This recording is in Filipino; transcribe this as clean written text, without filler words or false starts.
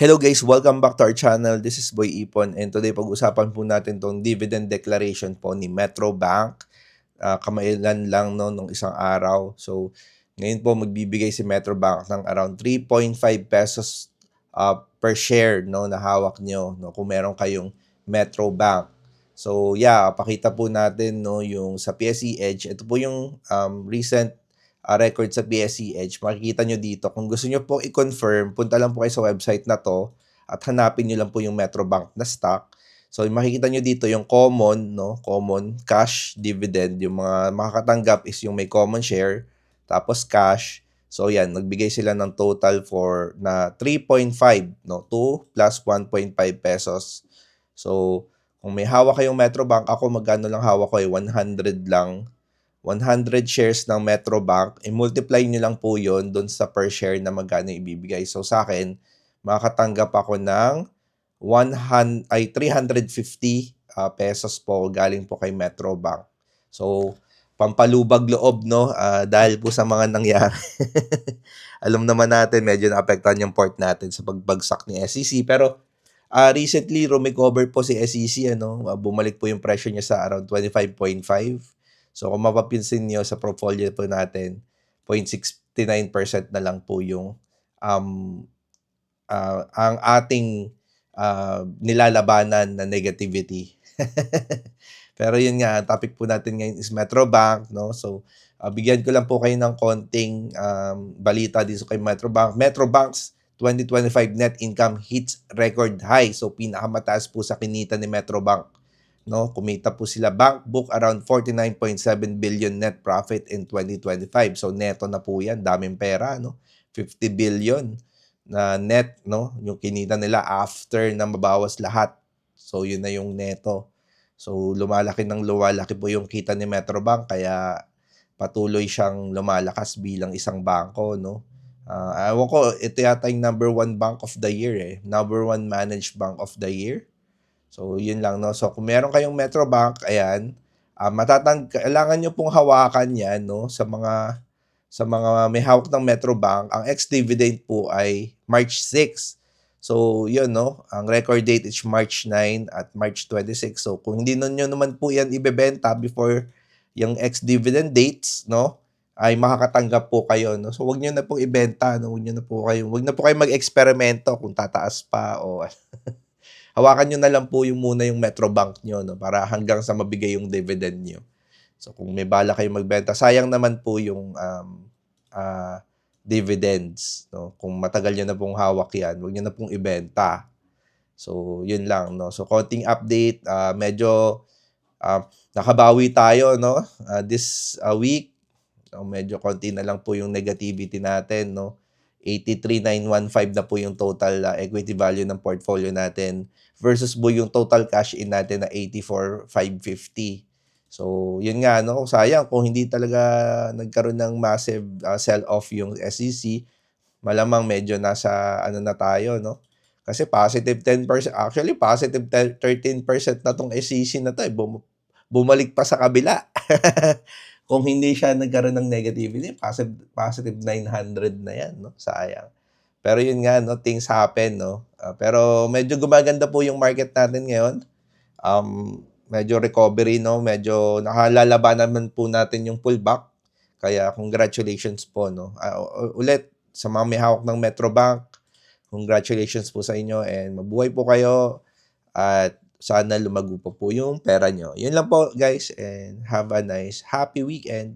Hello guys, welcome back to our channel. This is Boy Ipon and today pag-usapan po natin tong dividend declaration po ni Metro Bank. Kamailan lang no nung isang araw. So ngayon po magbibigay si Metro Bank ng around 3.5 pesos per share no na hawak nyo no kung meron kayong Metro Bank. So yeah, pakita po natin no yung sa PSE Edge. Ito po yung recent record sa PSE Edge. Makikita nyo dito. Kung gusto nyo po i-confirm, punta lang po kayo sa website na to at hanapin nyo lang po yung Metrobank na stock. So makikita nyo dito yung common, no? Common cash dividend. Yung mga makakatanggap is yung may common share, tapos cash. So yan, nagbigay sila ng total for na 3.5, no? 2 plus 1.5 pesos. So kung may hawak kayong Metrobank, ako magkano lang hawak ko ay 100 lang. 100 shares ng Metrobank, i-multiply nyo lang po yun doon sa per share na magkano ibibigay. So sa akin, makakatanggap ako ng 350 pesos po galing po kay Metrobank. So, pampalubag loob, no? Dahil po sa mga nangyari. Alam naman natin, medyo naapektuhan yung port natin sa pagbagsak ni SEC. Pero, recently, rumecover po si SEC, ano? Bumalik po yung presyo niya sa around 25.5. So kung mapapansin niyo sa portfolio po natin, 0.69% na lang po yung ang ating nilalabanan na negativity. Pero yun nga, topic po natin ngayon is Metrobank, no? So bigyan ko lang po kayo ng konting balita dito kay Metrobank. Metrobank's 2025 net income hits record high. So pinakamataas po sa kinita ni Metrobank. No, kumita po sila, bank book around 49.7 billion net profit in 2025. So neto na po 'yan, daming pera, no? 50 billion na net, no? Yung kinita nila after na mabawas lahat. So yun na yung neto. So lumalaki po yung kita ni Metrobank kaya patuloy siyang lumalakas bilang isang bangko, no? Ewan ko, ito yata yung number 1 bank of the year Number 1 managed bank of the year. So, yun lang, no? So, kung meron kayong Metrobank, ayan, kailangan nyo pong hawakan yan, no? Sa mga may hawak ng Metrobank, ang ex-dividend po ay March 6. So, yun, no? Ang record date is March 9 at March 26. So, kung hindi nyo naman po yan ibebenta before yung ex-dividend dates, no? Ay makakatanggap po kayo, no? So, wag nyo na pong ibenta, no? Wag na po kayo mag-eksperimento kung tataas pa o hawakan nyo na lang po yung muna yung Metrobank nyo, no? Para hanggang sa mabigay yung dividend nyo. So kung may bala kayo magbenta, sayang naman po yung dividends. No? Kung matagal nyo na pong hawak yan, huwag nyo na pong ibenta. So yun lang. No? So konting update, medyo nakabawi tayo no? This week. So, medyo konti na lang po yung negativity natin. No? 83,915 na po yung total equity value ng portfolio natin versus po yung total cash in natin na 84,550. So, yun nga, no? Sayang kung hindi talaga nagkaroon ng massive sell-off yung SEC, malamang medyo nasa ano na tayo, no? Kasi positive 10%, actually positive 13% na tong SEC na to, bumalik pa sa kabila. Kung hindi siya nagkaroon ng negativity, positive 900 na yan, no? Sayang. Pero yun nga, no, things happen, no? Pero medyo gumaganda po yung market natin ngayon. Medyo recovery, no? Medyo nakalalabanan naman po natin yung pullback. Kaya congratulations po, no? Ulit, sa mga may hawak ng Metrobank, congratulations po sa inyo and mabuhay po kayo at sana lumago pa po yung pera nyo. Yun lang po guys and have a nice happy weekend.